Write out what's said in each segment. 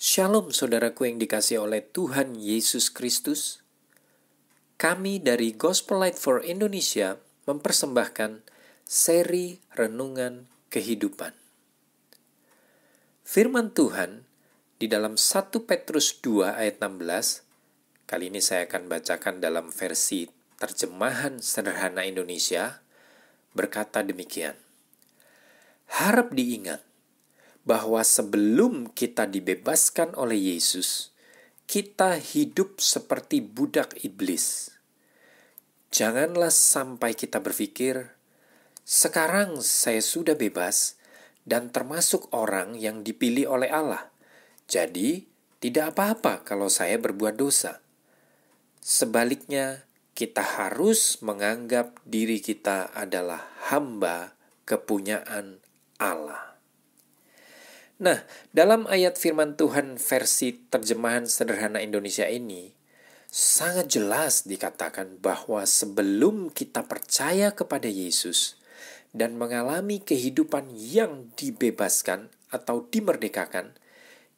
Shalom saudaraku yang dikasihi oleh Tuhan Yesus Kristus. Kami dari Gospel Light for Indonesia mempersembahkan seri Renungan Kehidupan. Firman Tuhan di dalam 1 Petrus 2 ayat 16, kali ini saya akan bacakan dalam versi terjemahan sederhana Indonesia, berkata demikian. Harap diingat bahwa sebelum kita dibebaskan oleh Yesus, kita hidup seperti budak iblis. Janganlah sampai kita berpikir, sekarang saya sudah bebas dan termasuk orang yang dipilih oleh Allah. Jadi, tidak apa-apa kalau saya berbuat dosa. Sebaliknya, kita harus menganggap diri kita adalah hamba kepunyaan Allah. Nah, dalam ayat firman Tuhan versi terjemahan sederhana Indonesia ini, sangat jelas dikatakan bahwa sebelum kita percaya kepada Yesus dan mengalami kehidupan yang dibebaskan atau dimerdekakan,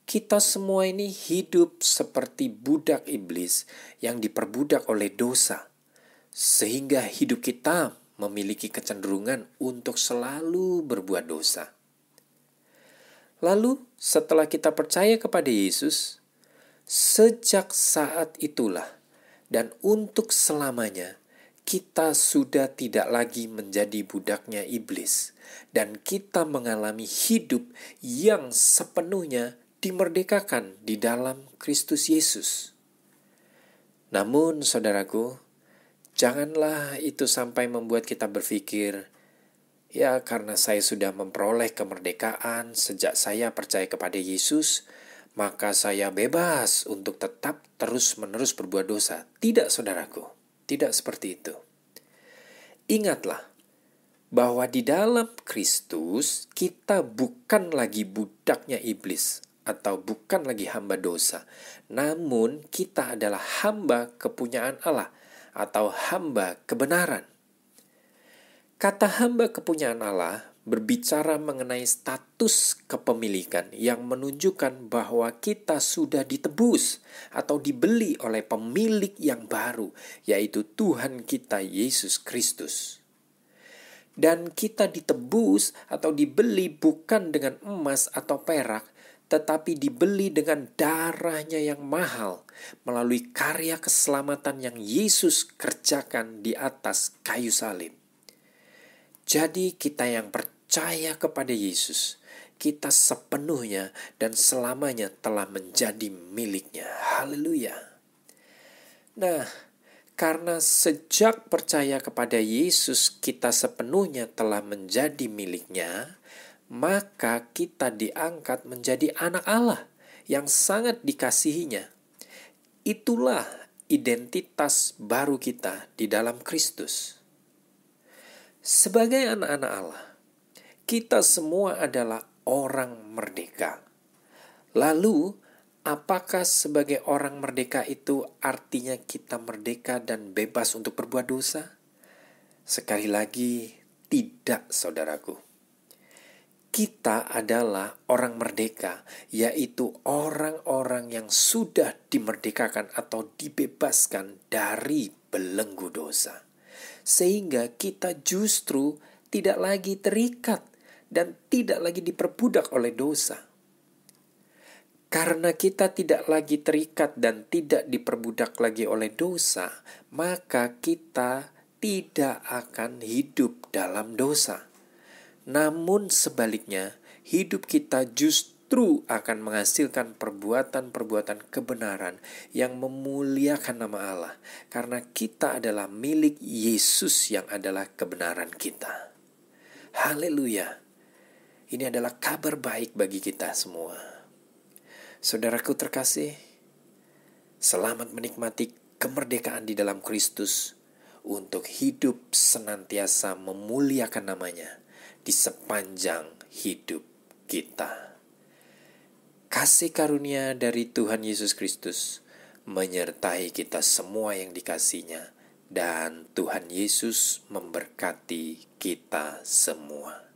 kita semua ini hidup seperti budak iblis yang diperbudak oleh dosa, sehingga hidup kita memiliki kecenderungan untuk selalu berbuat dosa. Lalu setelah kita percaya kepada Yesus, sejak saat itulah dan untuk selamanya kita sudah tidak lagi menjadi budaknya iblis dan kita mengalami hidup yang sepenuhnya dimerdekakan di dalam Kristus Yesus. Namun saudaraku, janganlah itu sampai membuat kita berpikir, ya, karena saya sudah memperoleh kemerdekaan sejak saya percaya kepada Yesus, maka saya bebas untuk tetap terus-menerus berbuat dosa. Tidak, saudaraku. Tidak seperti itu. Ingatlah bahwa di dalam Kristus kita bukan lagi budaknya iblis atau bukan lagi hamba dosa. Namun kita adalah hamba kepunyaan Allah atau hamba kebenaran. Kata hamba kepunyaan Allah berbicara mengenai status kepemilikan yang menunjukkan bahwa kita sudah ditebus atau dibeli oleh pemilik yang baru, yaitu Tuhan kita Yesus Kristus. Dan kita ditebus atau dibeli bukan dengan emas atau perak, tetapi dibeli dengan darahnya yang mahal melalui karya keselamatan yang Yesus kerjakan di atas kayu salib. Jadi kita yang percaya kepada Yesus, kita sepenuhnya dan selamanya telah menjadi miliknya. Haleluya. Nah, karena sejak percaya kepada Yesus kita sepenuhnya telah menjadi miliknya, maka kita diangkat menjadi anak Allah yang sangat dikasihinya. Itulah identitas baru kita di dalam Kristus. Sebagai anak-anak Allah, kita semua adalah orang merdeka. Lalu, apakah sebagai orang merdeka itu artinya kita merdeka dan bebas untuk berbuat dosa? Sekali lagi, tidak, saudaraku. Kita adalah orang merdeka, yaitu orang-orang yang sudah dimerdekakan atau dibebaskan dari belenggu dosa. Sehingga kita justru tidak lagi terikat dan tidak lagi diperbudak oleh dosa. Karena kita tidak lagi terikat dan tidak diperbudak lagi oleh dosa, maka kita tidak akan hidup dalam dosa. Namun sebaliknya, hidup kita justru akan menghasilkan perbuatan-perbuatan kebenaran yang memuliakan nama Allah. Karena kita adalah milik Yesus yang adalah kebenaran kita. Haleluya. Ini adalah kabar baik bagi kita semua. Saudaraku terkasih, selamat menikmati kemerdekaan di dalam Kristus untuk hidup senantiasa memuliakan namanya di sepanjang hidup kita. Kasih karunia dari Tuhan Yesus Kristus menyertai kita semua yang dikasihinya, dan Tuhan Yesus memberkati kita semua.